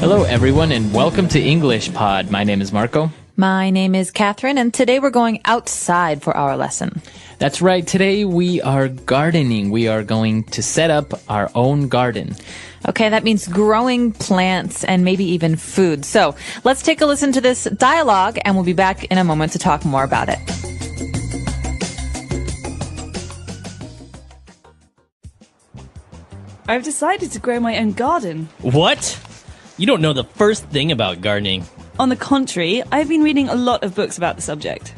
Hello, everyone, and welcome to English Pod. My name is Marco. My name is Catherine, and today we're going outside for our lesson. That's right. Today we are gardening. We are going to set up our own garden. Okay, that means growing plants and maybe even food. So let's take a listen to this dialogue, and we'll be back in a moment to talk more about it. I've decided to grow my own garden. What? You don't know the first thing about gardening. On the contrary, I've been reading a lot of books about the subject.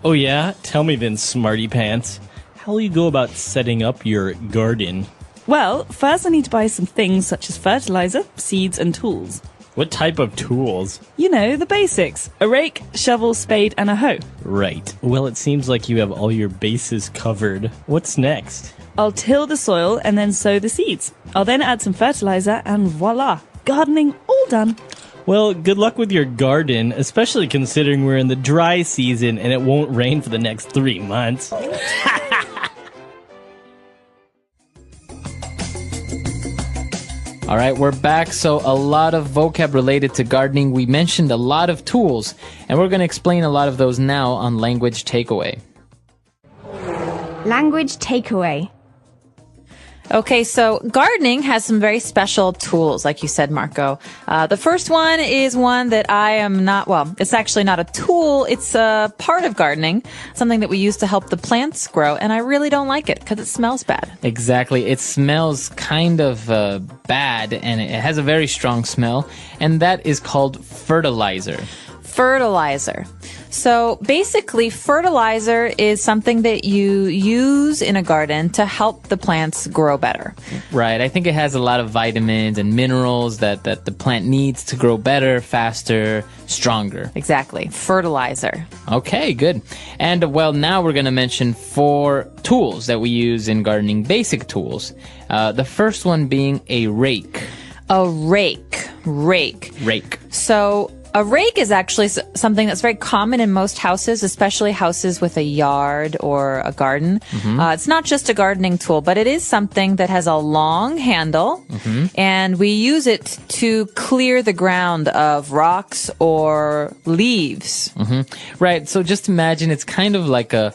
Oh yeah? Tell me then, smarty pants. How will you go about setting up your garden? Well, first I need to buy some things such as fertilizer, seeds and tools. What type of tools? You know, the basics. A rake, shovel, spade and a hoe. Right. Well, it seems like you have all your bases covered. What's next? I'll till the soil and then sow the seeds. I'll then add some fertilizer and voila! Gardening all done. Well, good luck with your garden, especially considering we're in the dry season and it won't rain for the next 3 months. All right, we're back. So a lot of vocab related to gardening. We mentioned a lot of tools, and we're going to explain a lot of those now on Language Takeaway. Language takeaway. Okay, so gardening has some very special tools, like you said, Marco. The first one is one that I am not, well, it's actually not a tool. It's a part of gardening, something that we use to help the plants grow, and I really don't like it because it smells bad. Exactly. It smells kind of bad, and it has a very strong smell, and that is called fertilizer. Fertilizer. So basically, fertilizer is something that you use in a garden to help the plants grow better. Right. I think it has a lot of vitamins and minerals that the plant needs to grow better, faster, stronger. Exactly. Fertilizer. Okay, good. And well, now we're going to mention 4 tools that we use in gardening, basic tools. The first one being a rake. A rake. Rake. So a rake is actually something that's very common in most houses, especially houses with a yard or a garden. It's not just a gardening tool, but it is something that has a long handle, and we use it to clear the ground of rocks or leaves. Right. So just imagine it's kind of like a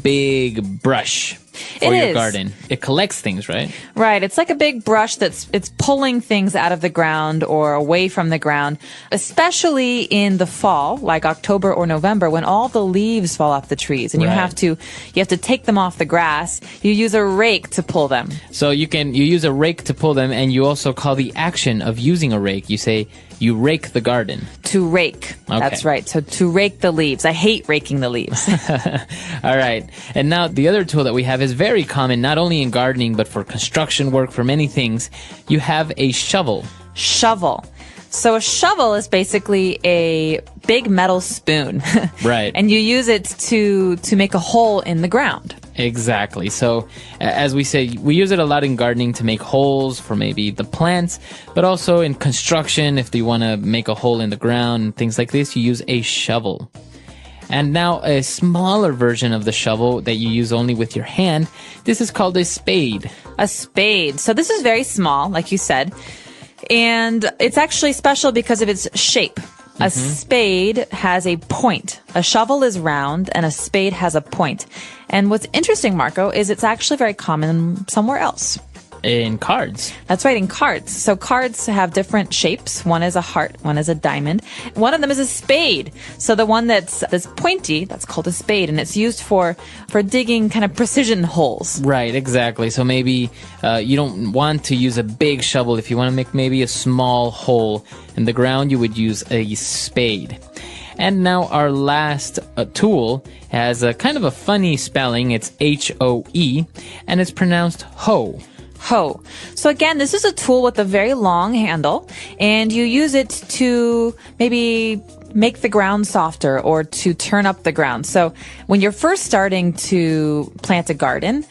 big brush for your garden. It collects things, right? Right. It's like a big brush it's pulling things out of the ground or away from the ground, especially in the fall, like October or November, when all the leaves fall off the trees and you have to take them off the grass. You use a rake to pull them. So you use a rake to pull them, and you also call the action of using a rake. You say you rake the garden. To rake. Okay. That's right. So to rake the leaves. I hate raking the leaves. All right. And now the other tool that we have is very common, not only in gardening, but for construction work, for many things. You have a shovel. Shovel. So a shovel is basically a big metal spoon. Right. And you use it to make a hole in the ground. Exactly. So as we say, we use it a lot in gardening to make holes for maybe the plants, but also in construction, if you want to make a hole in the ground and things like this, you use a shovel. And now a smaller version of the shovel that you use only with your hand, this is called a spade. A spade. So this is very small, like you said, and it's actually special because of its shape. A spade has a point. A shovel is round and a spade has a point. And what's interesting, Marco, is it's actually very common somewhere else. In cards. That's right, in cards. So cards have different shapes. One is a heart, one is a diamond. One of them is a spade. So the one that's pointy, that's called a spade, and it's used for digging kind of precision holes. Right, exactly. So maybe you don't want to use a big shovel. If you want to make maybe a small hole in the ground, you would use a spade. And now our last tool has a kind of a funny spelling. It's H-O-E, and it's pronounced hoe. Hoe. So again, this is a tool with a very long handle, and you use it to maybe make the ground softer or to turn up the ground. So when you're first starting to plant a garden,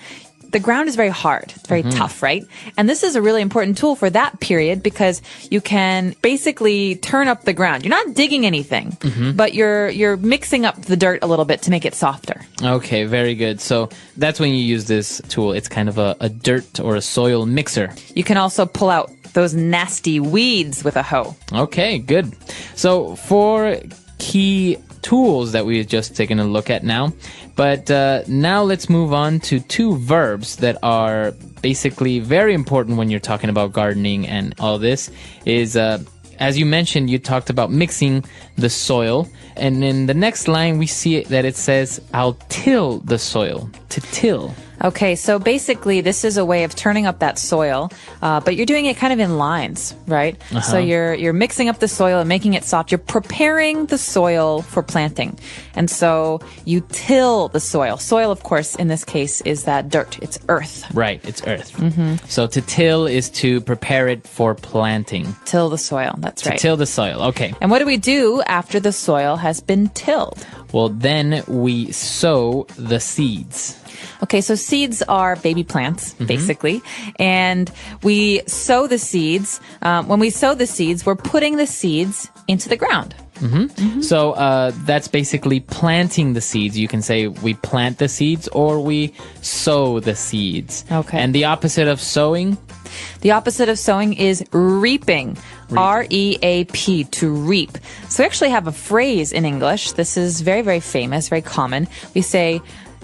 the ground is very hard. It's very tough, right? And this is a really important tool for that period because you can basically turn up the ground. You're not digging anything, but you're mixing up the dirt a little bit to make it softer. Okay, very good. So that's when you use this tool. It's kind of a dirt or a soil mixer. You can also pull out those nasty weeds with a hoe. Okay, good. So 4 key tools that we've just taken a look at now. But now let's move on to 2 verbs that are basically very important when you're talking about gardening and all this is, as you mentioned, you talked about mixing the soil. And in the next line, we see that it says, I'll till the soil. To till. Okay, so basically this is a way of turning up that soil, but you're doing it kind of in lines, right? So you're mixing up the soil and making it soft. You're preparing the soil for planting. And so you till the soil. Soil, of course, in this case is that dirt. It's earth. Right, it's earth. So to till is to prepare it for planting. Till the soil, that's right. To till the soil, okay. And what do we do after the soil has been tilled? Well, then we sow the seeds. Okay, so seeds are baby plants, basically. And we sow the seeds. When we sow the seeds, we're putting the seeds into the ground. So that's basically planting the seeds. You can say we plant the seeds or we sow the seeds. Okay. And the opposite of sowing? The opposite of sowing is reaping. R-E-A-P, to reap. So we actually have a phrase in English. This is very, very famous, very common. We say,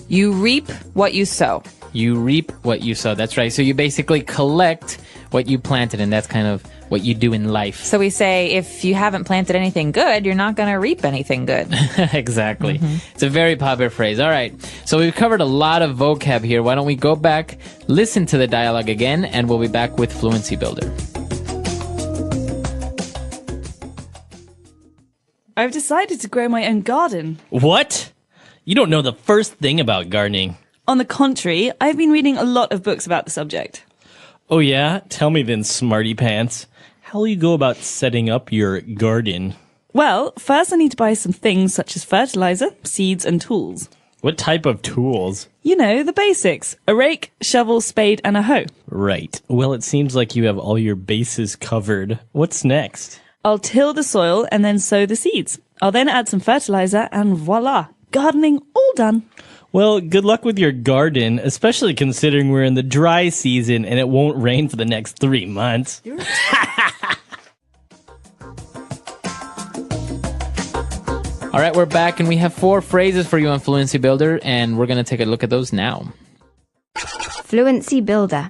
you reap what you sow. You reap what you sow. That's right. So you basically collect what you planted, and that's kind of what you do in life. So we say, if you haven't planted anything good, you're not going to reap anything good. Exactly. It's a very popular phrase. All right. So we've covered a lot of vocab here. Why don't we go back, listen to the dialogue again, and we'll be back with Fluency Builder. I've decided to grow my own garden. What? You don't know the first thing about gardening. On the contrary, I've been reading a lot of books about the subject. Oh yeah? Tell me then, smarty pants. How will you go about setting up your garden? Well, first I need to buy some things such as fertilizer, seeds, and tools. What type of tools? You know, the basics. A rake, shovel, spade, and a hoe. Right. Well, it seems like you have all your bases covered. What's next? I'll till the soil and then sow the seeds. I'll then add some fertilizer and voila, gardening all done. Well, good luck with your garden, especially considering we're in the dry season and it won't rain for the next 3 months. All right, we're back, and we have 4 phrases for you on Fluency Builder, and we're going to take a look at those now. Fluency Builder.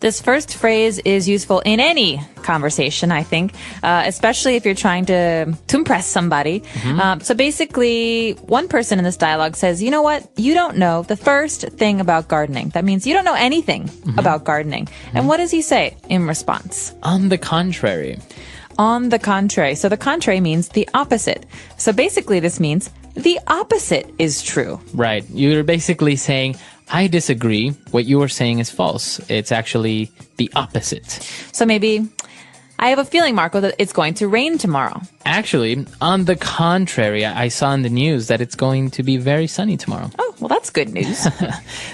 This first phrase is useful in any conversation, I think, especially if you're trying to impress somebody. So basically, one person in this dialogue says, you know what? You don't know the first thing about gardening. That means you don't know anything about gardening. And what does he say in response? On the contrary. On the contrary. So the contrary means the opposite. So basically, this means the opposite is true. Right. You're basically saying, I disagree. What you are saying is false. It's actually the opposite. So maybe, I have a feeling, Marco, that it's going to rain tomorrow. Actually, on the contrary, I saw in the news that it's going to be very sunny tomorrow. Oh, well, that's good news.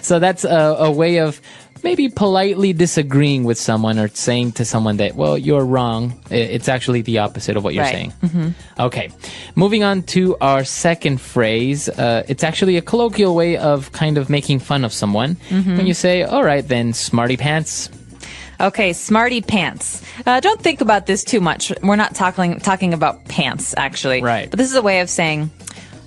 So that's a way of maybe politely disagreeing with someone or saying to someone that, well, you're wrong. It's actually the opposite of what you're saying. Okay. Moving on to our second phrase. It's actually a colloquial way of kind of making fun of someone. When you say, all right, then, smarty pants. Okay, smarty pants. Don't think about this too much. We're not talking about pants, actually. Right. But this is a way of saying,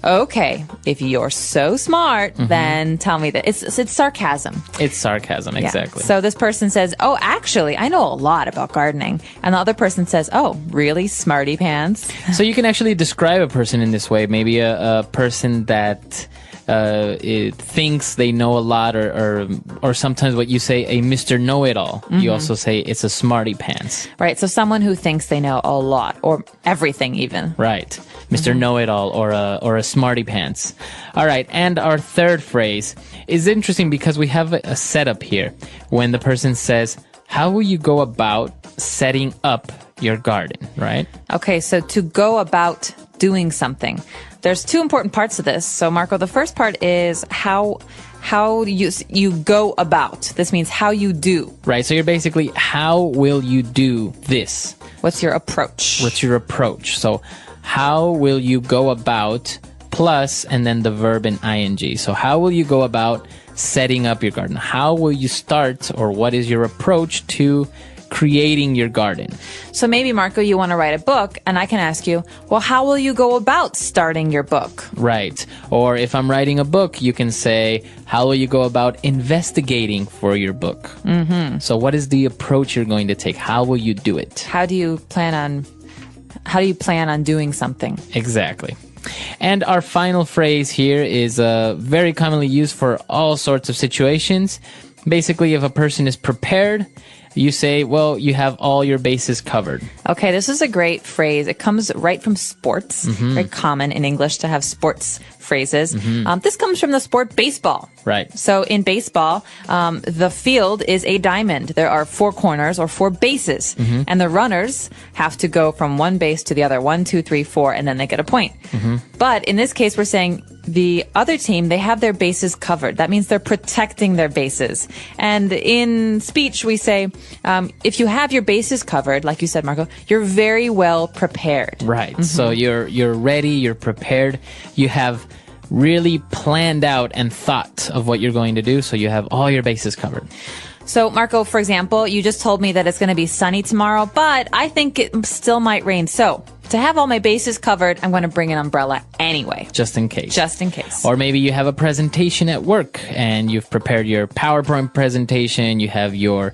okay, if you're so smart, then tell me that. It's sarcasm. It's sarcasm, exactly. Yeah. So this person says, oh, actually, I know a lot about gardening. And the other person says, oh, really, smarty pants? So you can actually describe a person in this way. Maybe a person that it thinks they know a lot, or sometimes what you say, a Mr. Know-It-All. You also say it's a smarty pants. Right, so someone who thinks they know a lot, or everything even. Right. Mr. Know-It-All or a smarty pants. All right, and our third phrase is interesting because we have a setup here. When the person says, how will you go about setting up your garden, right? Okay, so to go about doing something. There's 2 important parts to this. So, Marco, the first part is how you go about. This means how you do. Right, so you're basically, how will you do this? What's your approach? What's your approach? So, how will you go about plus, and then the verb in ing. So how will you go about setting up your garden? How will you start, or what is your approach to creating your garden. So maybe, Marco, you want to write a book, and I can ask you, well, how will you go about starting your book? Right. Or if I'm writing a book, you can say, how will you go about investigating for your book? Mm-hmm. So what is the approach you're going to take? How will you do it? How do you plan on doing something? Exactly. And our final phrase here is very commonly used for all sorts of situations. Basically, if a person is prepared, you say, well, you have all your bases covered. Okay, this is a great phrase. It comes right from sports. Very common in English to have sports phrases. This comes from the sport baseball. Right. So in baseball, the field is a diamond. There are 4 corners or 4 bases. And the runners have to go from one base to the other. 1, 2, 3, 4, and then they get a point. But in this case, we're saying the other team, they have their bases covered. That means they're protecting their bases. And in speech, we say, if you have your bases covered, like you said, Marco, you're very well prepared. Right. So you're ready, you're prepared, you have really planned out and thought of what you're going to do, so you have all your bases covered. So, Marco, for example, you just told me that it's going to be sunny tomorrow, but I think it still might rain. So, to have all my bases covered, I'm going to bring an umbrella anyway. Just in case. Just in case. Or maybe you have a presentation at work and you've prepared your PowerPoint presentation, you have your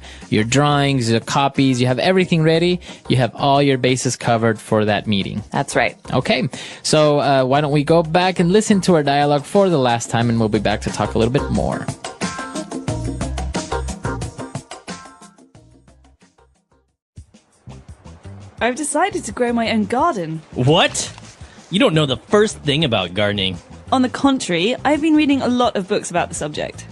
drawings, your copies, you have everything ready. You have all your bases covered for that meeting. That's right. Okay, so why don't we go back and listen to our dialogue for the last time, and we'll be back to talk a little bit more. I've decided to grow my own garden. What? You don't know the first thing about gardening. On the contrary, I've been reading a lot of books about the subject.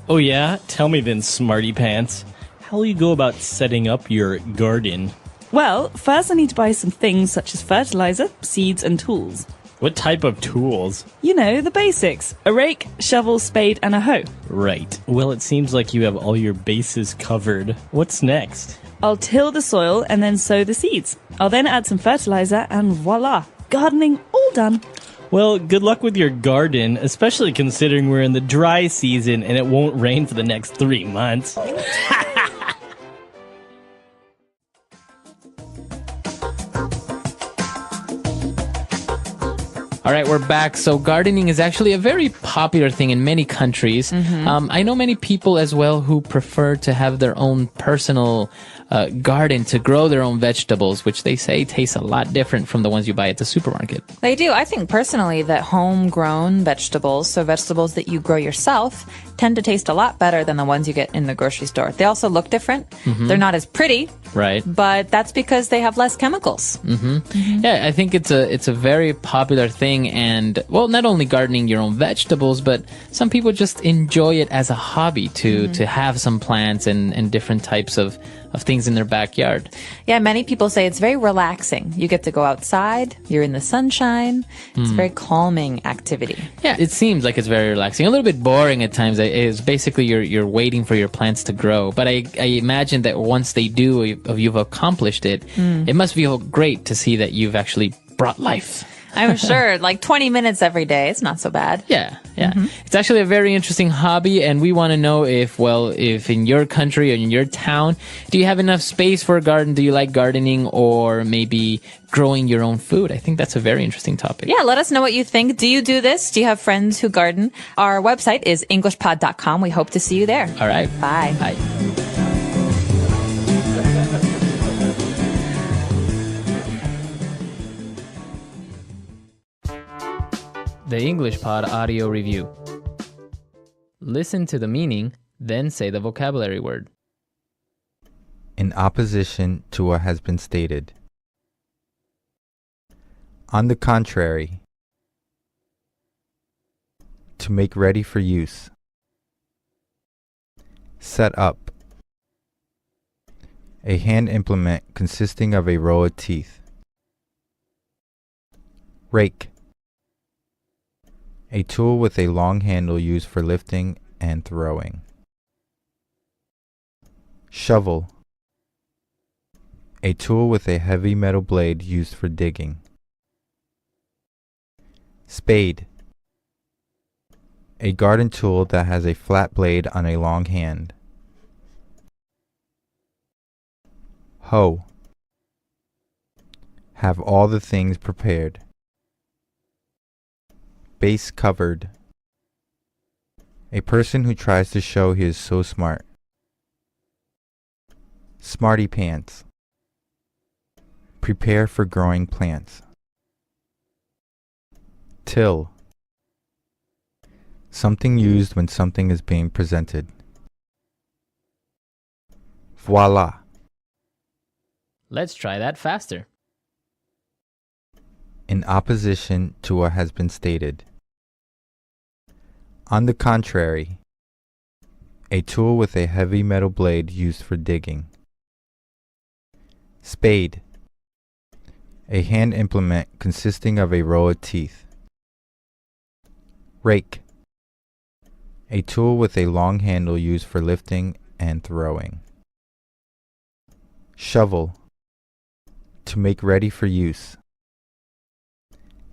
Oh yeah? Tell me then, smarty pants. How will you go about setting up your garden? Well, first I need to buy some things such as fertilizer, seeds, and tools. What type of tools? You know, the basics. A rake, shovel, spade, and a hoe. Right. Well, it seems like you have all your bases covered. What's next? I'll till the soil and then sow the seeds. I'll then add some fertilizer and voila! Gardening all done. Well, good luck with your garden, especially considering we're in the dry season and it won't rain for the next 3 months. All right, we're back. So gardening is actually a very popular thing in many countries. I know many people as well who prefer to have their own personal garden to grow their own vegetables, which they say taste a lot different from the ones you buy at the supermarket. They do. I think personally that homegrown vegetables, so vegetables that you grow yourself, tend to taste a lot better than the ones you get in the grocery store. They also look different. They're not as pretty. Right. But that's because they have less chemicals. Yeah, I think it's a very popular thing, and well, not only gardening your own vegetables, but some people just enjoy it as a hobby to have some plants and different types of things in their backyard. Yeah, many people say it's very relaxing. You get to go outside, you're in the sunshine. It's a very calming activity. Yeah, it seems like it's very relaxing. A little bit boring at times. It's basically you're waiting for your plants to grow. But I imagine that once they do, you've accomplished it, it must feel great to see that you've actually brought life. I'm sure, like 20 minutes every day, it's not so bad. Yeah. It's actually a very interesting hobby, and we want to know if in your country or in your town, do you have enough space for a garden? Do you like gardening or maybe growing your own food? I think that's a very interesting topic. Yeah, let us know what you think. Do you do this? Do you have friends who garden? Our website is englishpod.com. We hope to see you there. All right. Bye. Bye. The English Pod Audio Review. Listen to the meaning, then say the vocabulary word. In opposition to what has been stated. On the contrary. To make ready for use. Set up. A hand implement consisting of a row of teeth. Rake. A tool with a long handle used for lifting and throwing. Shovel. A tool with a heavy metal blade used for digging. Spade. A garden tool that has a flat blade on a long hand. Hoe. Have all the things prepared. Base covered. A person who tries to show he is so smart. Smarty pants. Prepare for growing plants. Till. Something used when something is being presented. Voila. Let's try that faster. In opposition to what has been stated. On the contrary. A tool with a heavy metal blade used for digging. Spade. A hand implement consisting of a row of teeth. Rake. A tool with a long handle used for lifting and throwing. Shovel. To make ready for use.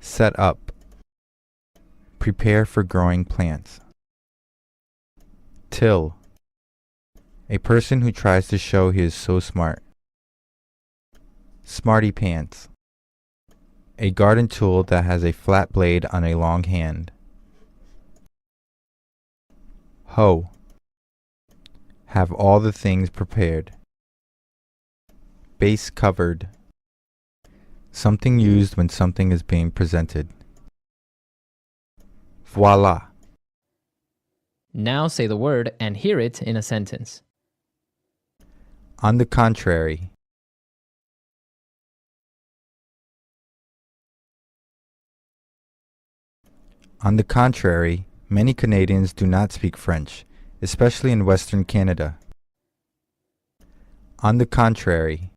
Set up. Prepare for growing plants. Till. A person who tries to show he is so smart. Smarty pants. A garden tool that has a flat blade on a long hand. Hoe. Have all the things prepared. Base covered. Something used when something is being presented. Voila. Now say the word and hear it in a sentence. On the contrary. On the contrary, many Canadians do not speak French, especially in Western Canada. On the contrary.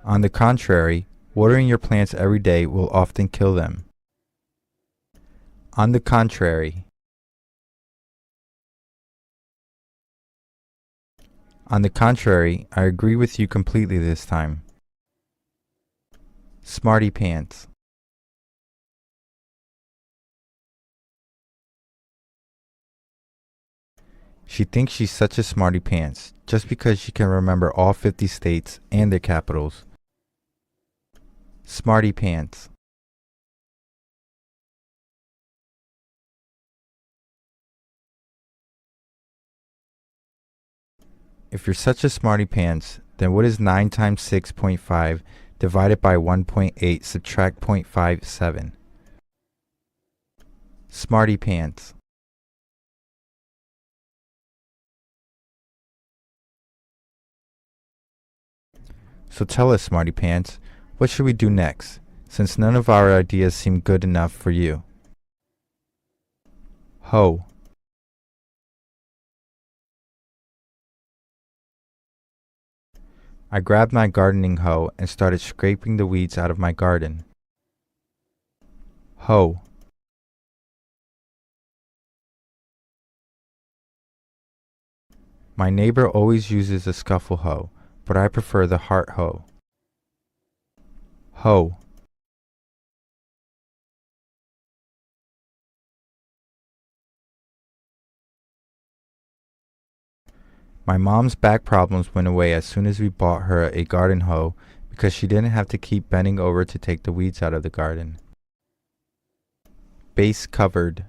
On the contrary, watering your plants every day will often kill them. On the contrary. On the contrary, I agree with you completely this time. Smarty pants. She thinks she's such a smarty pants just because she can remember all 50 states and their capitals. Smarty pants. If you're such a smarty pants, then what is 9 times 6.5 divided by 1.8 subtract 0.57? Smarty pants. So tell us, smarty pants, what should we do next, since none of our ideas seem good enough for you? Hoe. I grabbed my gardening hoe and started scraping the weeds out of my garden. Hoe. My neighbor always uses a scuffle hoe, but I prefer the heart hoe. Hoe. My mom's back problems went away as soon as we bought her a garden hoe because she didn't have to keep bending over to take the weeds out of the garden. Base covered.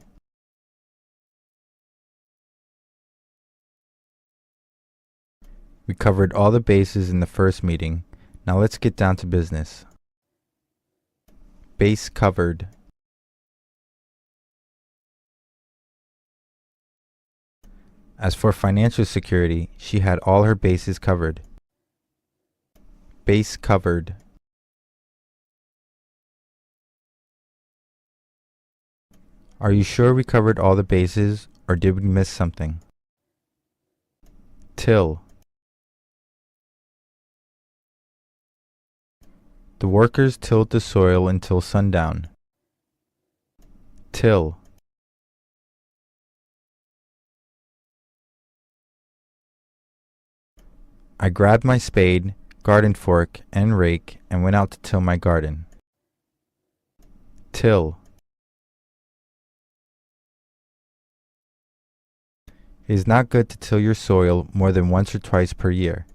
We covered all the bases in the first meeting. Now let's get down to business. Base covered. As for financial security, she had all her bases covered. Base covered. Are you sure we covered all the bases, or did we miss something? Till. The workers tilled the soil until sundown. Till. I grabbed my spade, garden fork, and rake and went out to till my garden. Till. It is not good to till your soil more than once or twice per year.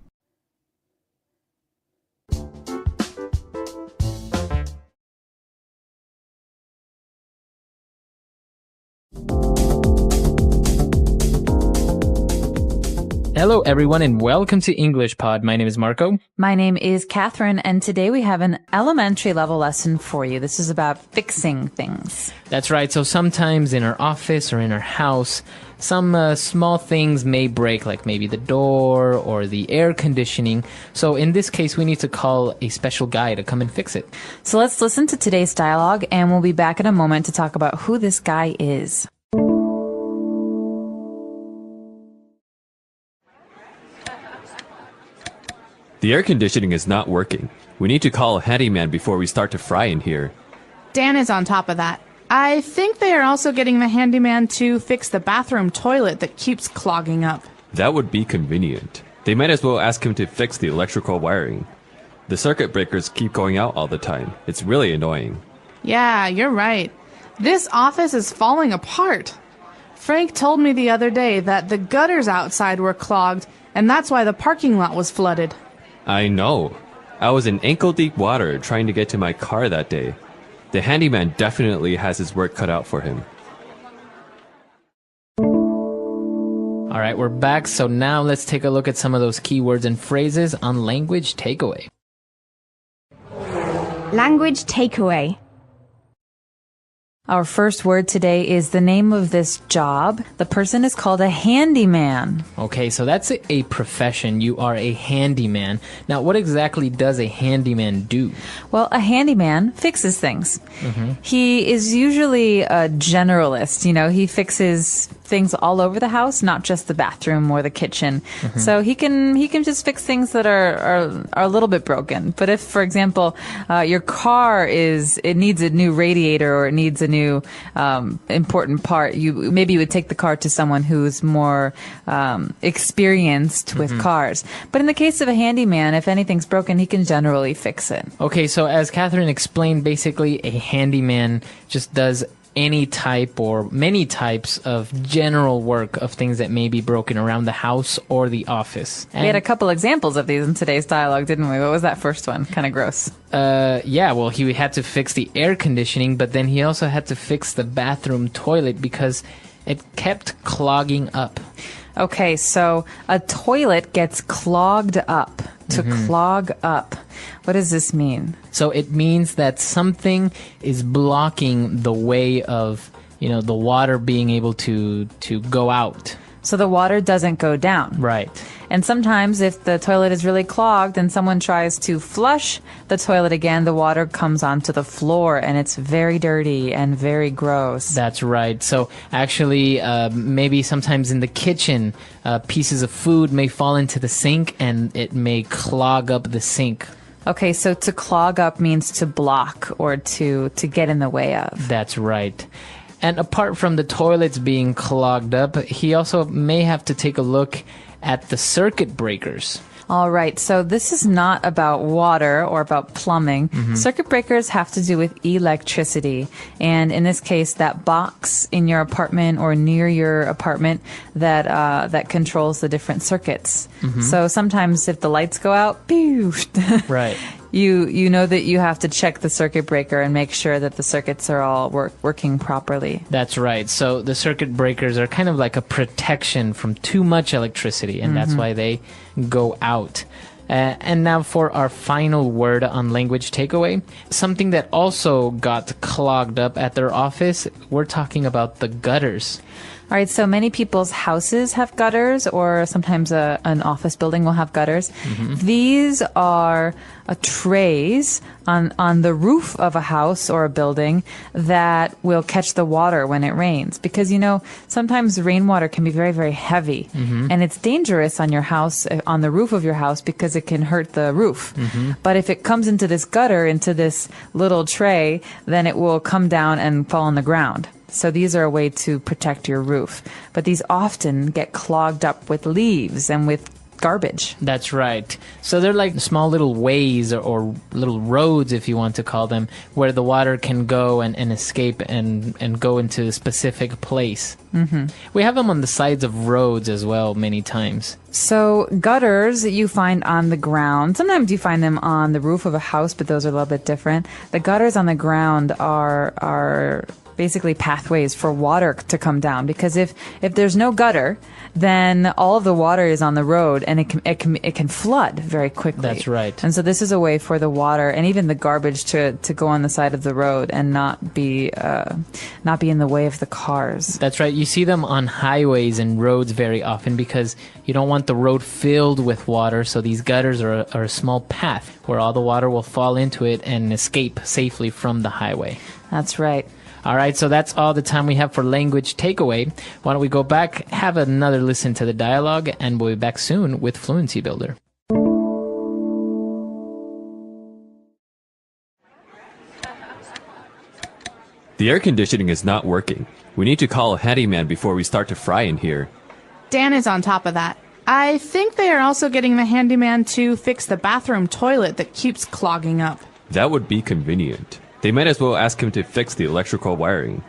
Hello, everyone, and welcome to English Pod. My name is Marco. My name is Catherine, and today we have an elementary level lesson for you. This is about fixing things. That's right. So sometimes in our office or in our house, some small things may break, like maybe the door or the air conditioning. So in this case, we need to call a special guy to come and fix it. So let's listen to today's dialogue, and we'll be back in a moment to talk about who this guy is. The air conditioning is not working. We need to call a handyman before we start to fry in here. Dan is on top of that. I think they are also getting the handyman to fix the bathroom toilet that keeps clogging up. That would be convenient. They might as well ask him to fix the electrical wiring. The circuit breakers keep going out all the time. It's really annoying. Yeah, you're right. This office is falling apart. Frank told me the other day that the gutters outside were clogged, and that's why the parking lot was flooded. I know. I was in ankle-deep water trying to get to my car that day. The handyman definitely has his work cut out for him. All right, we're back. So now let's take a look at some of those keywords and phrases on Language Takeaway. Language takeaway. Our first word today is the name of this job. The person is called a handyman. Okay, so that's a profession. You are a handyman. Now, what exactly does a handyman do? Well, a handyman fixes things. He is usually a generalist. You know, he fixes things all over the house, not just the bathroom or the kitchen. So he can just fix things that are a little bit broken. But if, for example, your car needs a new radiator or it needs a new important part, you would take the car to someone who's more experienced with cars. But in the case of a handyman, if anything's broken, he can generally fix it. Okay, so as Catherine explained, basically a handyman just does any type or many types of general work of things that may be broken around the house or the office. We had a couple examples of these in today's dialogue, didn't we? What was that first one? Kind of gross. Yeah, well, he had to fix the air conditioning, but then he also had to fix the bathroom toilet because it kept clogging up. Okay, so a toilet gets clogged up. To clog up. What does this mean? So it means that something is blocking the way of, the water being able to go out. So the water doesn't go down. Right. And sometimes if the toilet is really clogged and someone tries to flush the toilet again, the water comes onto the floor and it's very dirty and very gross. That's right. So actually, maybe sometimes in the kitchen, pieces of food may fall into the sink and it may clog up the sink. Okay, so to clog up means to block or to get in the way of. That's right. And apart from the toilets being clogged up, he also may have to take a look at the circuit breakers. All right, so this is not about water or about plumbing. Circuit breakers have to do with electricity. And in this case, that box in your apartment or near your apartment that controls the different circuits. So sometimes if the lights go out, pew, Right. You know that you have to check the circuit breaker and make sure that the circuits are all working properly. That's right. So the circuit breakers are kind of like a protection from too much electricity, and that's why they go out. And now for our final word on language takeaway, something that also got clogged up at their office, we're talking about the gutters. All right, so many people's houses have gutters, or sometimes an office building will have gutters. These are trays on the roof of a house or a building that will catch the water when it rains. Because, sometimes rainwater can be very, very heavy. And it's dangerous on your house, on the roof of your house, because it can hurt the roof. But if it comes into this gutter, into this little tray, then it will come down and fall on the ground. So these are a way to protect your roof. But these often get clogged up with leaves and with garbage. That's right. So they're like small little ways or little roads, if you want to call them, where the water can go and escape and go into a specific place. Mm-hmm. We have them on the sides of roads as well many times. So gutters you find on the ground. Sometimes you find them on the roof of a house, but those are a little bit different. The gutters on the ground are basically pathways for water to come down, because if there's no gutter, then all of the water is on the road and it can flood very quickly. That's right. And so this is a way for the water and even the garbage to go on the side of the road and not be in the way of the cars. That's right. You see them on highways and roads very often because you don't want the road filled with water. So these gutters are a small path where all the water will fall into it and escape safely from the highway. That's right. All right, so that's all the time we have for language takeaway. Why don't we go back, have another listen to the dialogue, and we'll be back soon with Fluency Builder. The air conditioning is not working. We need to call a handyman before we start to fry in here. Dan is on top of that. I think they are also getting the handyman to fix the bathroom toilet that keeps clogging up. That would be convenient. They might as well ask him to fix the electrical wiring.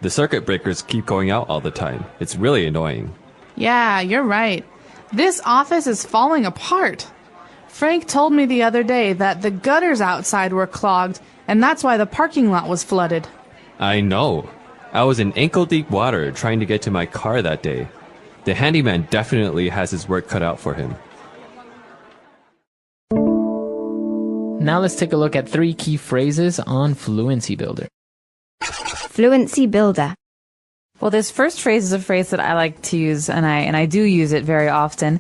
The circuit breakers keep going out all the time. It's really annoying. Yeah, you're right. This office is falling apart. Frank told me the other day that the gutters outside were clogged, and that's why the parking lot was flooded. I know. I was in ankle-deep water trying to get to my car that day. The handyman definitely has his work cut out for him. Now let's take a look at 3 key phrases on Fluency Builder. Fluency Builder. Well, this first phrase is a phrase that I like to use, and I do use it very often.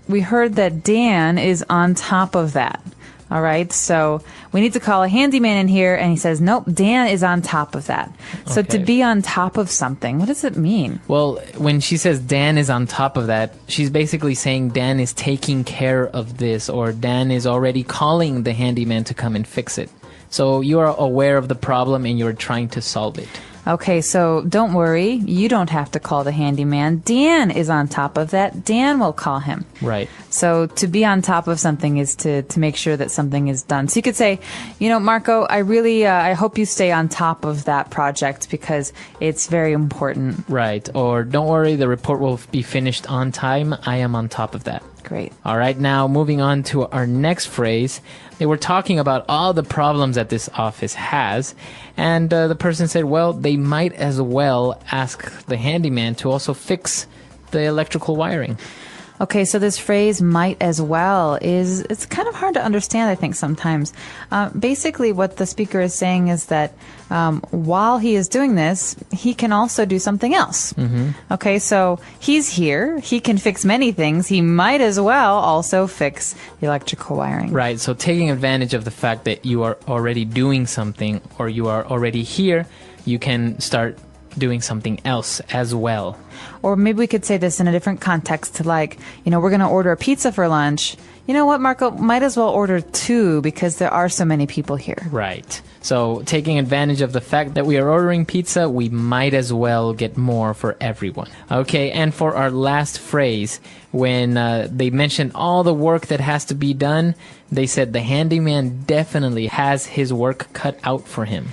We heard that Dan is on top of that. All right, so we need to call a handyman in here, and he says, nope, Dan is on top of that. So to be on top of something, what does it mean? Well, when she says Dan is on top of that, she's basically saying Dan is taking care of this, or Dan is already calling the handyman to come and fix it. So you are aware of the problem and you're trying to solve it. Okay, so don't worry. You don't have to call the handyman. Dan is on top of that. Dan will call him. Right. So to be on top of something is to make sure that something is done. So you could say, Marco, I hope you stay on top of that project because it's very important. Right. Or don't worry, the report will be finished on time. I am on top of that. Great. All right, now moving on to our next phrase. They were talking about all the problems that this office has, and the person said, well, they might as well ask the handyman to also fix the electrical wiring. Okay, so this phrase "might as well" it's kind of hard to understand, I think, sometimes. Basically, what the speaker is saying is that while he is doing this, he can also do something else. Mm-hmm. Okay, so he's here. He can fix many things. He might as well also fix the electrical wiring. Right, so taking advantage of the fact that you are already doing something or you are already here, you can start doing something else as well. Or maybe we could say this in a different context, like, we're going to order a pizza for lunch. You know what, Marco? Might as well order 2 because there are so many people here. Right. So taking advantage of the fact that we are ordering pizza, we might as well get more for everyone. Okay, and for our last phrase, when they mentioned all the work that has to be done, they said the handyman definitely has his work cut out for him.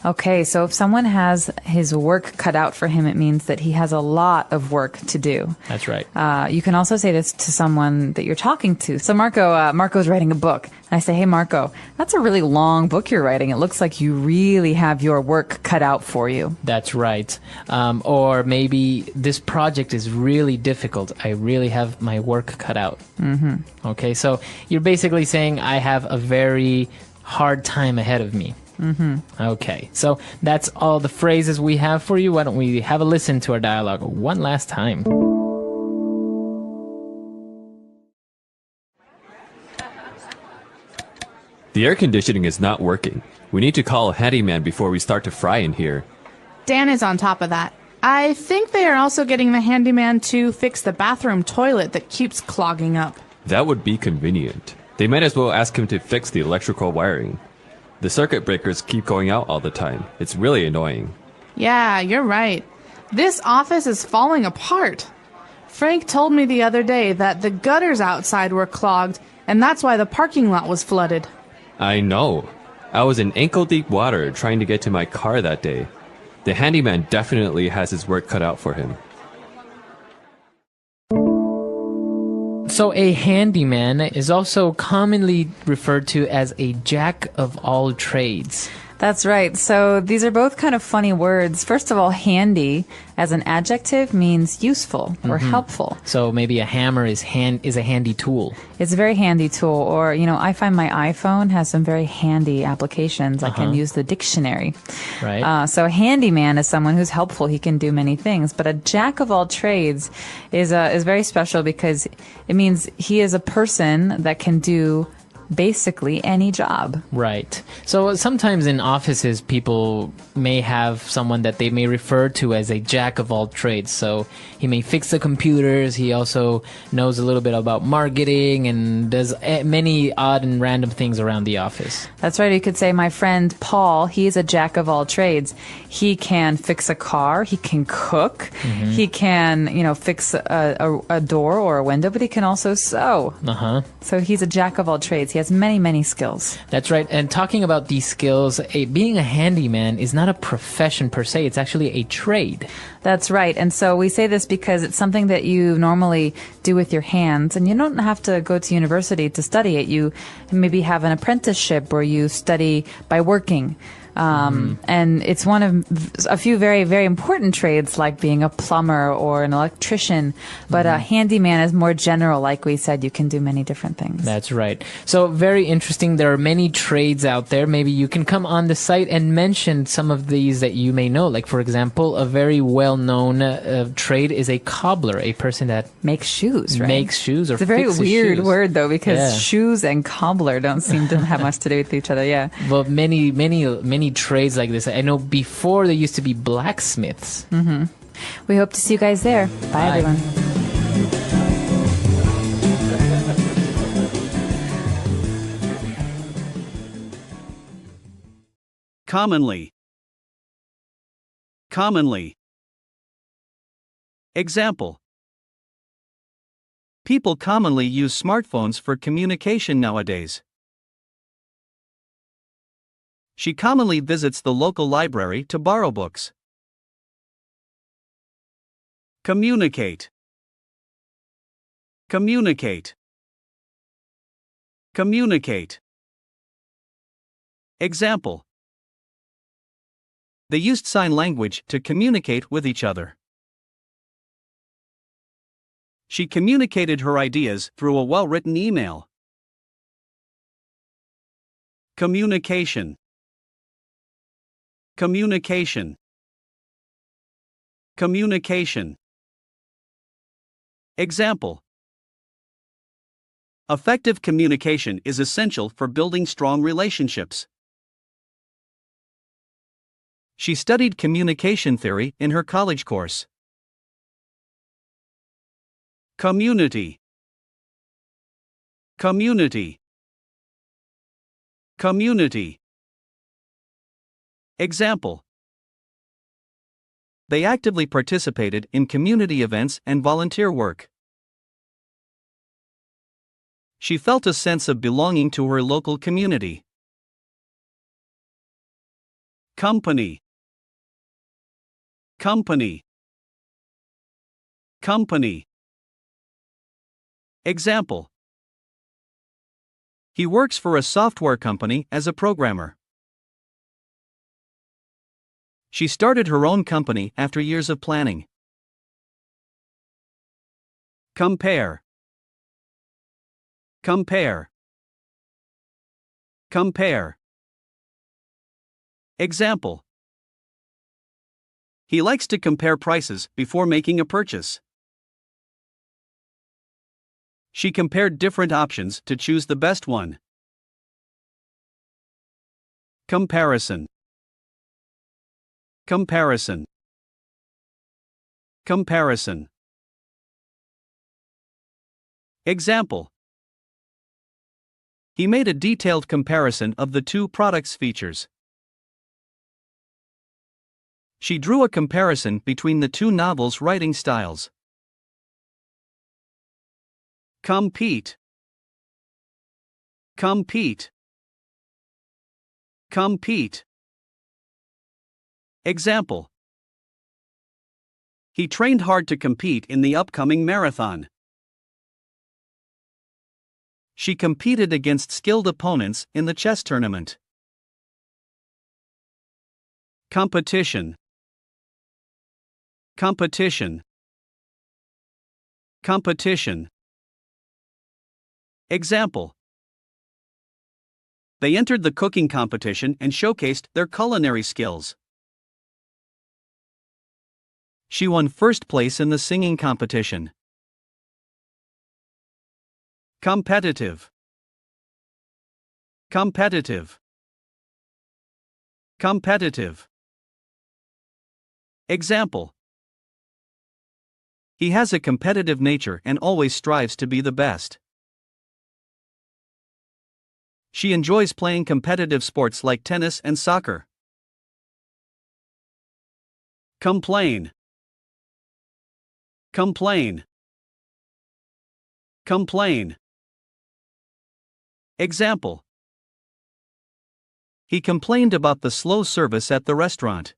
Okay, so if someone has his work cut out for him, it means that he has a lot of work to do. That's right. You can also say this to someone that you're talking to. So Marco's writing a book. And I say, hey, Marco, that's a really long book you're writing. It looks like you really have your work cut out for you. That's right. Or maybe this project is really difficult. I really have my work cut out. Mm-hmm. Okay, so you're basically saying I have a very hard time ahead of me. Mm-hmm. Okay, so that's all the phrases we have for you. Why don't we have a listen to our dialogue one last time? The air conditioning is not working. We need to call a handyman before we start to fry in here. Dan is on top of that. I think they are also getting the handyman to fix the bathroom toilet that keeps clogging up. That would be convenient. They might as well ask him to fix the electrical wiring. The circuit breakers keep going out all the time. It's really annoying. Yeah, you're right. This office is falling apart. Frank told me the other day that the gutters outside were clogged, and that's why the parking lot was flooded. I know. I was in ankle-deep water trying to get to my car that day. The handyman definitely has his work cut out for him. So a handyman is also commonly referred to as a jack of all trades. That's right. So these are both kind of funny words. First of all, handy as an adjective means useful or helpful. So maybe a hammer is a handy tool. It's a very handy tool. Or, I find my iPhone has some very handy applications. I can use the dictionary. Right. So a handyman is someone who's helpful. He can do many things. But a jack of all trades is very special because it means he is a person that can do basically any job. Right. So sometimes in offices, people may have someone that they may refer to as a jack of all trades. So he may fix the computers. He also knows a little bit about marketing and does many odd and random things around the office. That's right. You could say my friend Paul, he's a jack of all trades. He can fix a car. He can cook. He can, fix a door or a window, but he can also sew. So he's a jack of all trades. He has many, many skills. That's right. And talking about these skills, being a handyman is not a profession per se. It's actually a trade. That's right. And so we say this because it's something that you normally do with your hands, and you don't have to go to university to study it. You maybe have an apprenticeship where you study by working. And it's one of a few very, very important trades like being a plumber or an electrician. But a handyman is more general. Like we said, you can do many different things. That's right. So very interesting. There are many trades out there. Maybe you can come on the site and mention some of these that you may know. Like, for example, a very well-known trade is a cobbler, a person that makes shoes, right? Makes shoes or It's a very fixes weird shoes. word, though, because Yeah. shoes and cobbler don't seem to have much to do with each other. Yeah. Well, many trades like this. I know before there used to be blacksmiths. We hope to see you guys there. Bye. Everyone. Commonly. Commonly. Example. People commonly use smartphones for communication nowadays. She commonly visits the local library to borrow books. Communicate. Communicate. Communicate. Example. They used sign language to communicate with each other. She communicated her ideas through a well-written email. Communication. Communication. Communication. Example. Effective communication is essential for building strong relationships. She studied communication theory in her college course. Community. Community. Community. Example. They actively participated in community events and volunteer work. She felt a sense of belonging to her local community. Company. Company. Company. Example. He works for a software company as a programmer. She started her own company after years of planning. Compare. Compare. Compare. Example. He likes to compare prices before making a purchase. She compared different options to choose the best one. Comparison. Comparison. Comparison. Example. He made a detailed comparison of the two products' features. She drew a comparison between the two novels' writing styles. Compete. Compete. Compete. Example. He trained hard to compete in the upcoming marathon. She competed against skilled opponents in the chess tournament. Competition. Competition. Competition. Example. They entered the cooking competition and showcased their culinary skills. She won first place in the singing competition. Competitive. Competitive. Competitive. Example. He has a competitive nature and always strives to be the best. She enjoys playing competitive sports like tennis and soccer. Complain. Complain. Complain. Example. He complained about the slow service at the restaurant.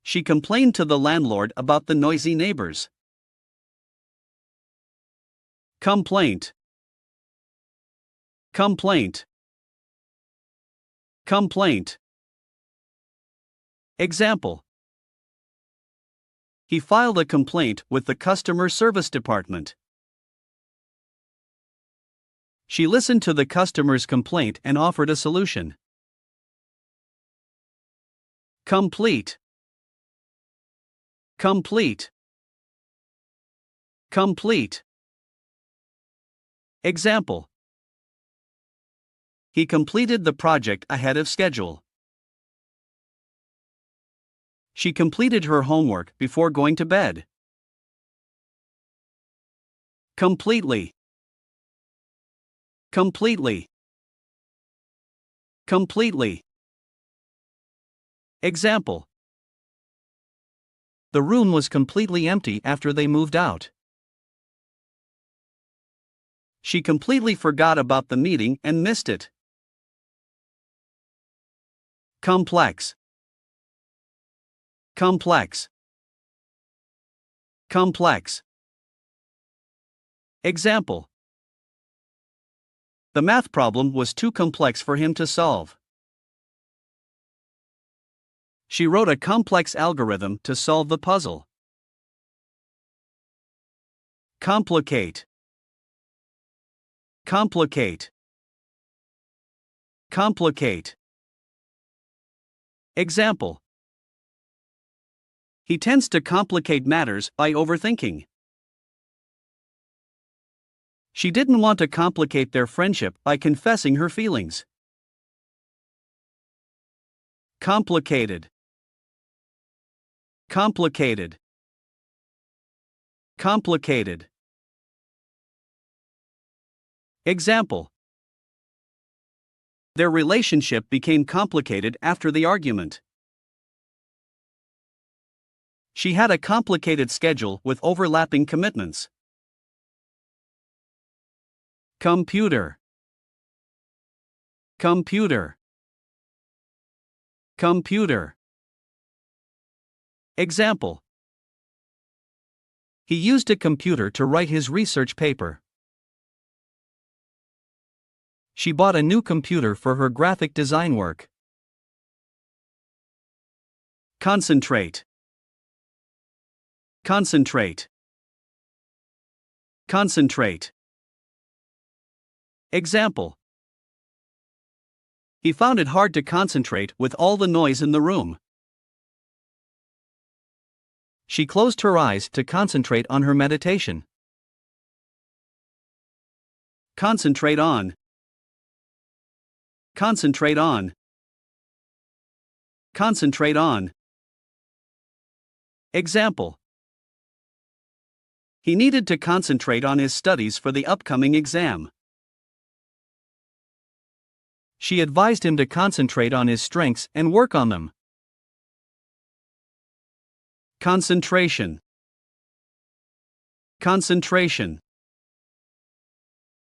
She complained to the landlord about the noisy neighbors. Complaint. Complaint. Complaint. Example. He filed a complaint with the customer service department. She listened to the customer's complaint and offered a solution. Complete. Complete. Complete. Example. He completed the project ahead of schedule. She completed her homework before going to bed. Completely. Completely. Completely. Example. The room was completely empty after they moved out. She completely forgot about the meeting and missed it. Complex. Complex. Complex. Example. The math problem was too complex for him to solve. She wrote a complex algorithm to solve the puzzle. Complicate. Complicate. Complicate. Example. He tends to complicate matters by overthinking. She didn't want to complicate their friendship by confessing her feelings. Complicated. Complicated. Complicated. Example. Their relationship became complicated after the argument. She had a complicated schedule with overlapping commitments. Computer. Computer. Computer. Example. He used a computer to write his research paper. She bought a new computer for her graphic design work. Concentrate. Concentrate. Concentrate. Example. He found it hard to concentrate with all the noise in the room. She closed her eyes to concentrate on her meditation. Concentrate on. Concentrate on. Concentrate on. Example. He needed to concentrate on his studies for the upcoming exam. She advised him to concentrate on his strengths and work on them. Concentration. Concentration.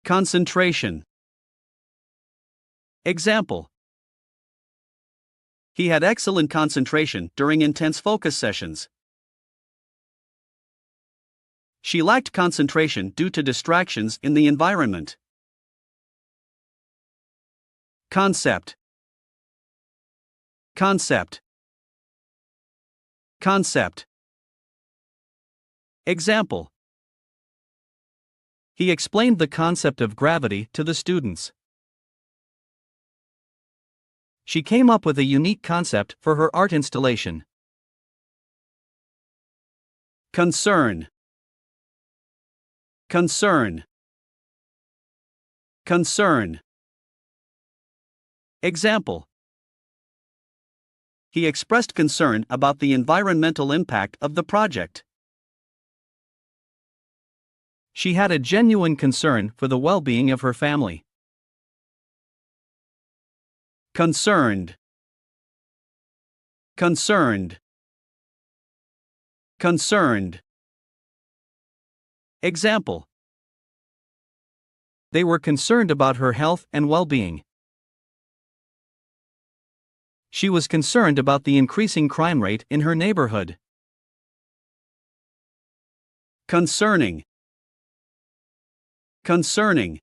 Concentration. Example. He had excellent concentration during intense focus sessions. She lacked concentration due to distractions in the environment. Concept. Concept. Concept. Example. He explained the concept of gravity to the students. She came up with a unique concept for her art installation. Concern. Concern. Concern. Example. He expressed concern about the environmental impact of the project. She had a genuine concern for the well-being of her family. Concerned. Concerned. Concerned. Example. They were concerned about her health and well-being. She was concerned about the increasing crime rate in her neighborhood. Concerning. Concerning.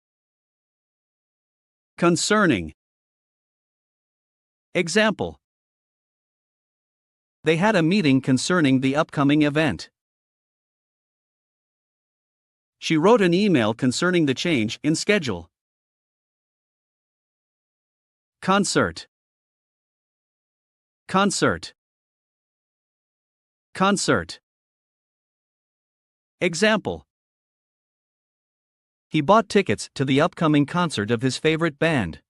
Concerning. Example. They had a meeting concerning the upcoming event. She wrote an email concerning the change in schedule. Concert. Concert. Concert. Example. He bought tickets to the upcoming concert of his favorite band.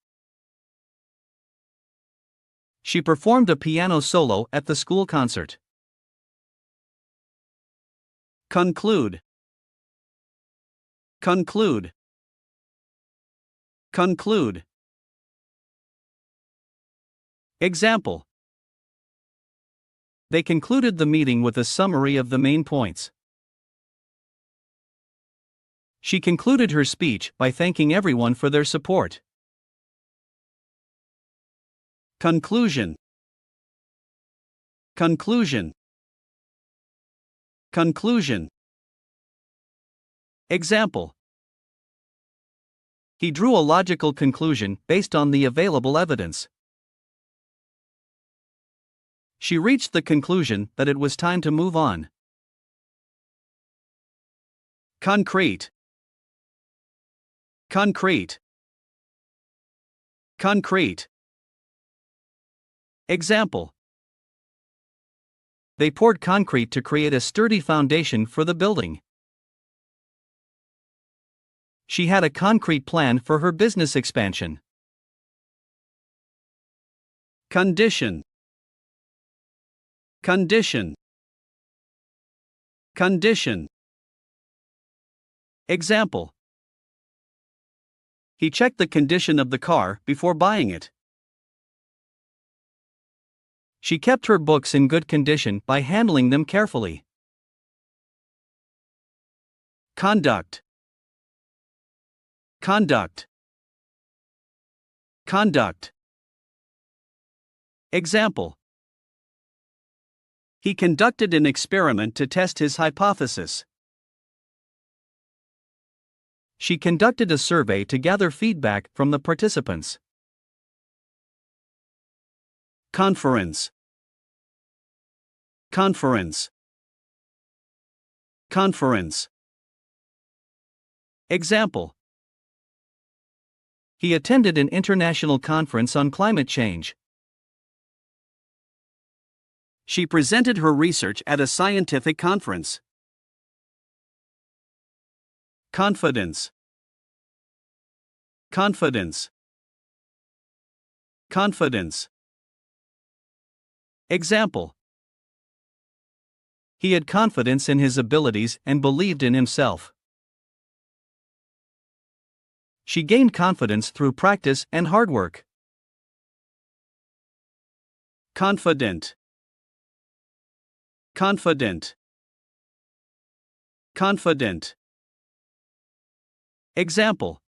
She performed a piano solo at the school concert. Conclude. Conclude. Conclude. Example. They concluded the meeting with a summary of the main points. She concluded her speech by thanking everyone for their support. Conclusion. Conclusion. Conclusion. Example. He drew a logical conclusion based on the available evidence. She reached the conclusion that it was time to move on. Concrete. Concrete. Concrete. Example. They poured concrete to create a sturdy foundation for the building. She had a concrete plan for her business expansion. Condition. Condition. Condition. Example. He checked the condition of the car before buying it. She kept her books in good condition by handling them carefully. Conduct. Conduct. Conduct. Example. He conducted an experiment to test his hypothesis. She conducted a survey to gather feedback from the participants. Conference. Conference. Conference. Example. He attended an international conference on climate change. She presented her research at a scientific conference. Confidence. Confidence. Confidence. Example. He had confidence in his abilities and believed in himself. She gained confidence through practice and hard work. Confident. Confident. Confident. Example.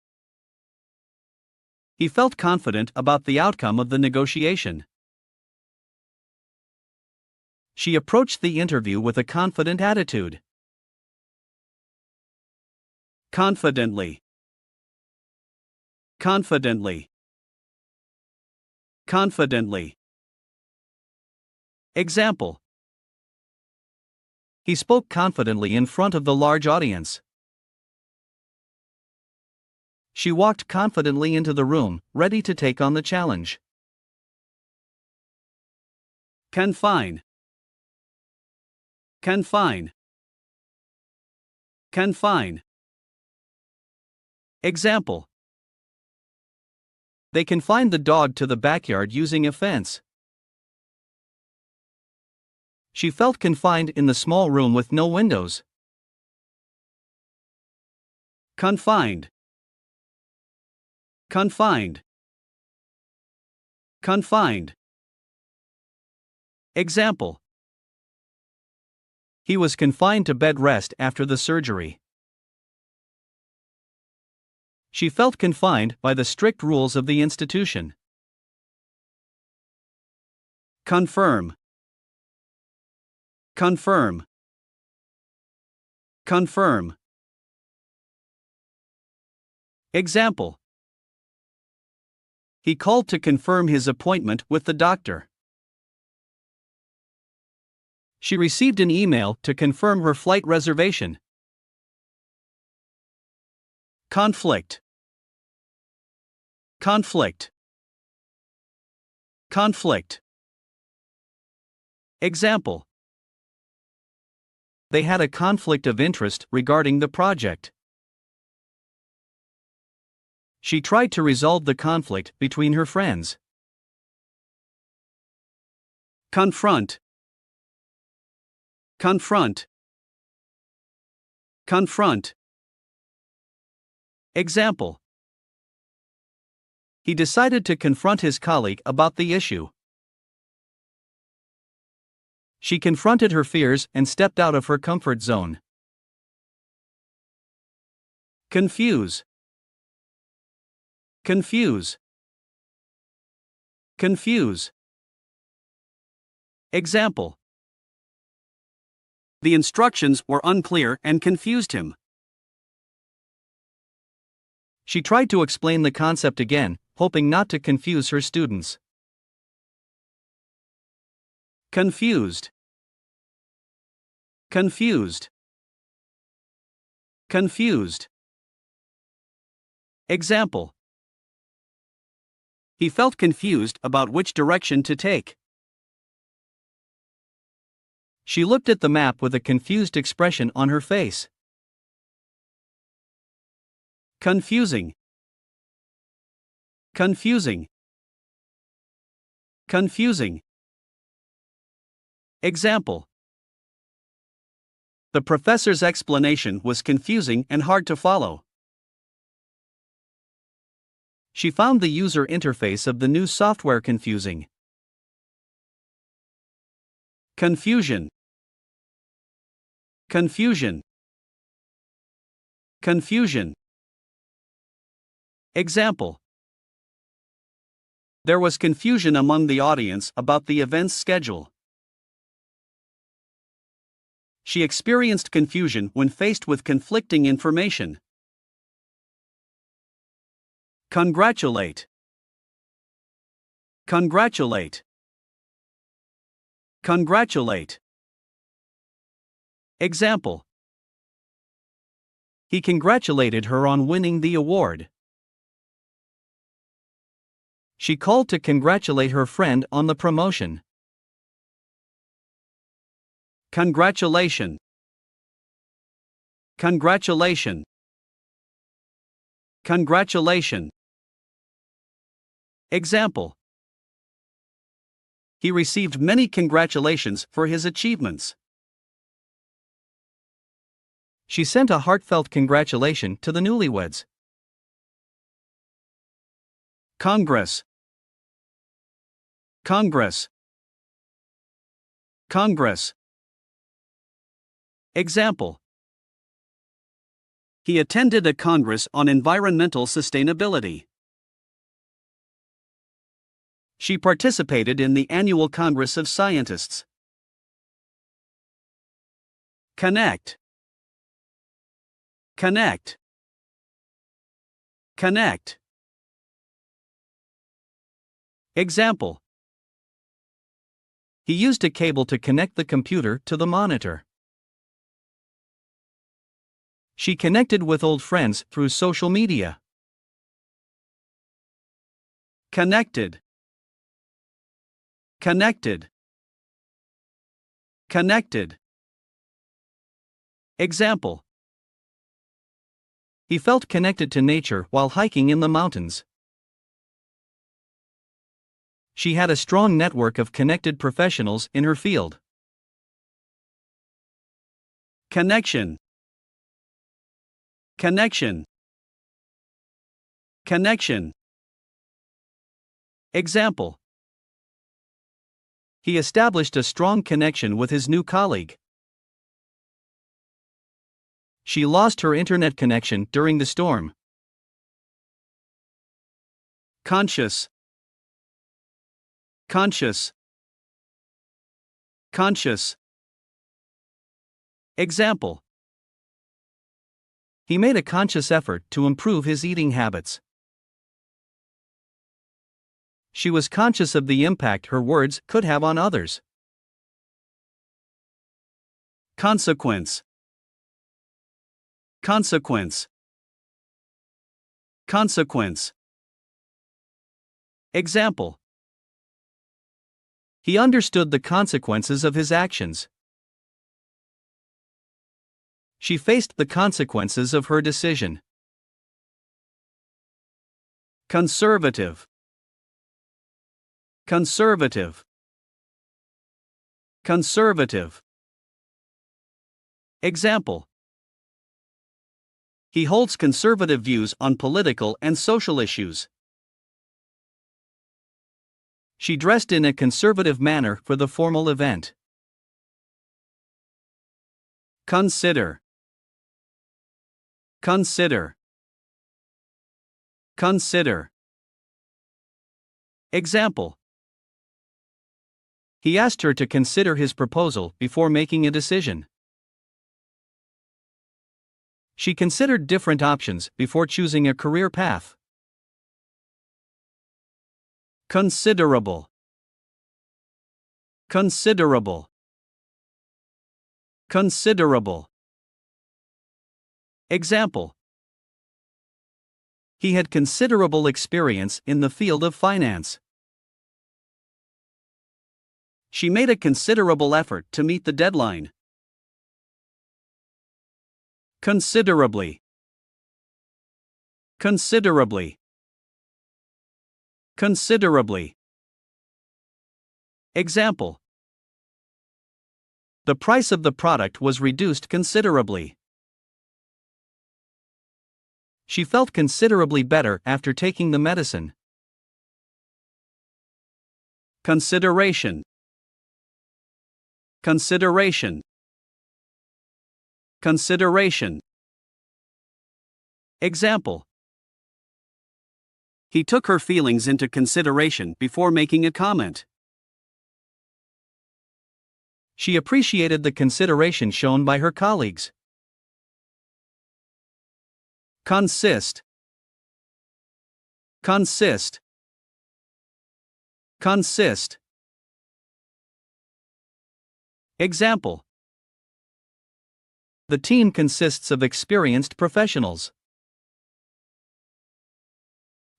He felt confident about the outcome of the negotiation. She approached the interview with a confident attitude. Confidently. Confidently. Confidently. Example. He spoke confidently in front of the large audience. She walked confidently into the room, ready to take on the challenge. Confine. Confine. Confine. Example. They confined the dog to the backyard using a fence. She felt confined in the small room with no windows. Confined. Confined. Confined. Example. He was confined to bed rest after the surgery. She felt confined by the strict rules of the institution. Confirm. Confirm. Confirm. Example. He called to confirm his appointment with the doctor. She received an email to confirm her flight reservation. Conflict. Conflict. Conflict. Example. They had a conflict of interest regarding the project. She tried to resolve the conflict between her friends. Confront. Confront. Confront. Example. He decided to confront his colleague about the issue. She confronted her fears and stepped out of her comfort zone. Confuse. Confuse. Confuse. Example. The instructions were unclear and confused him. She tried to explain the concept again, hoping not to confuse her students. Confused. Confused. Confused. Example. He felt confused about which direction to take. She looked at the map with a confused expression on her face. Confusing. Confusing. Confusing. Example. The professor's explanation was confusing and hard to follow. She found the user interface of the new software confusing. Confusion. Confusion. Confusion. Example. There was confusion among the audience about the event's schedule. She experienced confusion when faced with conflicting information. Congratulate. Congratulate. Congratulate. Example. He congratulated her on winning the award. She called to congratulate her friend on the promotion. Congratulation. Congratulation. Congratulation. Example. He received many congratulations for his achievements. She sent a heartfelt congratulation to the newlyweds. Congress. Congress. Congress. Example. He attended a congress on environmental sustainability. She participated in the annual Congress of Scientists. Connect. Connect. Connect. Example. He used a cable to connect the computer to the monitor. She connected with old friends through social media. Connected. Connected. Connected. Example. He felt connected to nature while hiking in the mountains. She had a strong network of connected professionals in her field. Connection. Connection. Connection. Example. He established a strong connection with his new colleague. She lost her internet connection during the storm. Conscious. Conscious. Conscious. Example. He made a conscious effort to improve his eating habits. She was conscious of the impact her words could have on others. Consequence. Consequence. Consequence. Example. He understood the consequences of his actions. She faced the consequences of her decision. Conservative. Conservative. Conservative. Example. He holds conservative views on political and social issues. She dressed in a conservative manner for the formal event. Consider. Consider. Consider. Example. He asked her to consider his proposal before making a decision. She considered different options before choosing a career path. Considerable. Considerable. Considerable. Example. He had considerable experience in the field of finance. She made a considerable effort to meet the deadline. Considerably. Considerably. Considerably. Example. The price of the product was reduced considerably. She felt considerably better after taking the medicine. Consideration. Consideration. Consideration. Example. He took her feelings into consideration before making a comment. She appreciated the consideration shown by her colleagues. Consist. Consist. Consist. Example. The team consists of experienced professionals.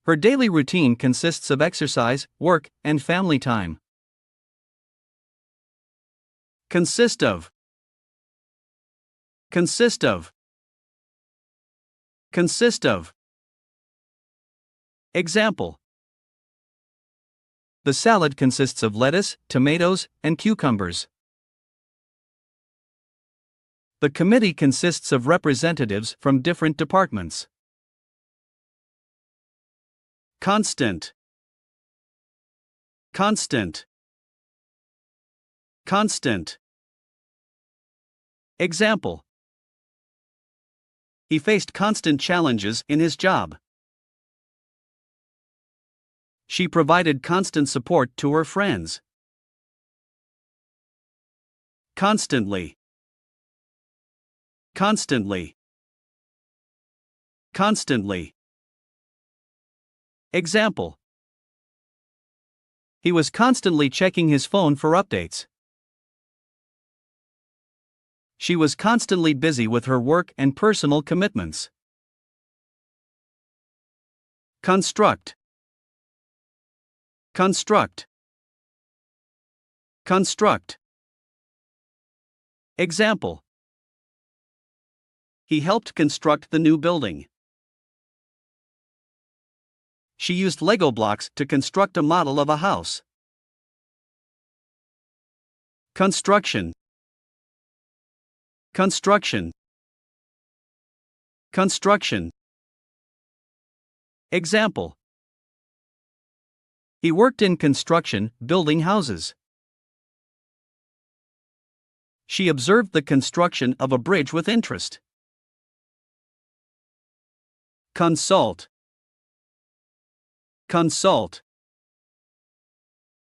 Her daily routine consists of exercise, work, and family time. Consist of. Consist of. Consist of. Example. The salad consists of lettuce, tomatoes, and cucumbers. The committee consists of representatives from different departments. Constant. Constant. Constant. Example. He faced constant challenges in his job. She provided constant support to her friends. Constantly. Constantly. Constantly. Example. He was constantly checking his phone for updates. She was constantly busy with her work and personal commitments. Construct. Construct. Construct. Example. He helped construct the new building. She used Lego blocks to construct a model of a house. Construction. Construction. Construction. Example. He worked in construction, building houses. She observed the construction of a bridge with interest. Consult. Consult.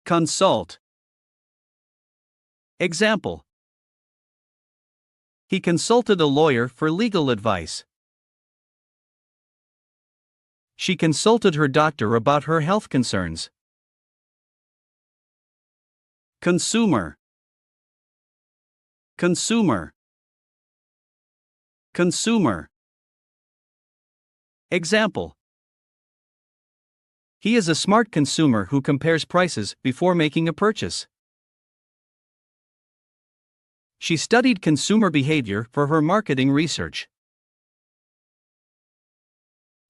Consult. Example. He consulted a lawyer for legal advice. She consulted her doctor about her health concerns. Consumer. Consumer. Consumer. Example. He is a smart consumer who compares prices before making a purchase. She studied consumer behavior for her marketing research.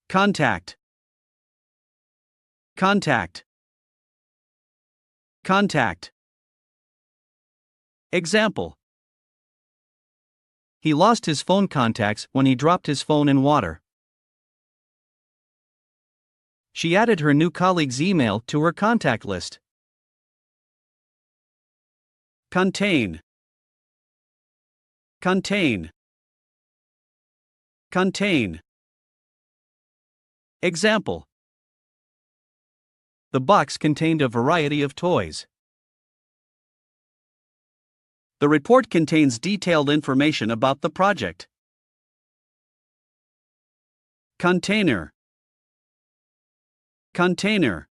Contact. Contact. Contact. Example. He lost his phone contacts when he dropped his phone in water. She added her new colleague's email to her contact list. Contain. Contain. Contain. Example. The box contained a variety of toys. The report contains detailed information about the project. Container. Container.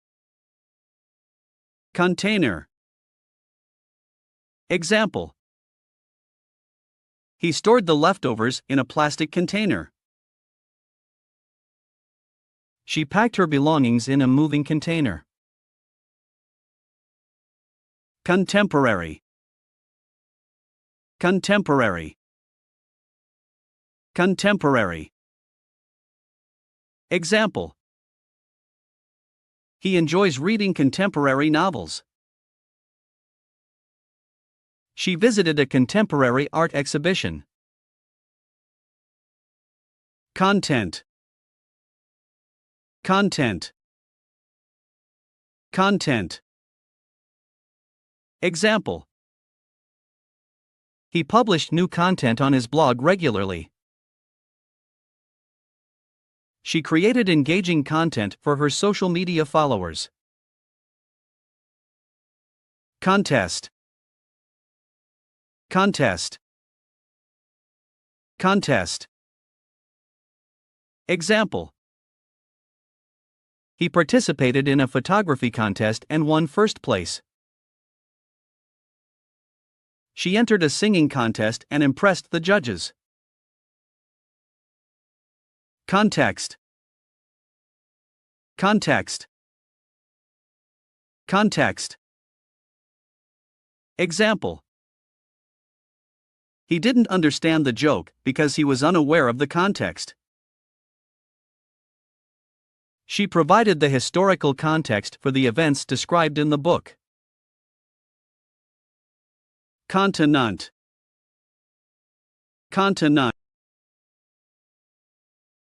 Container. Example. He stored the leftovers in a plastic container. She packed her belongings in a moving container. Contemporary. Contemporary. Contemporary. Example. He enjoys reading contemporary novels. She visited a contemporary art exhibition. Content. Content. Content. Example. He published new content on his blog regularly. She created engaging content for her social media followers. Contest. Contest. Contest. Example. He participated in a photography contest and won first place. She entered a singing contest and impressed the judges. Context. Context. Context. Example. He didn't understand the joke because he was unaware of the context. She provided the historical context for the events described in the book. Continent. Continent.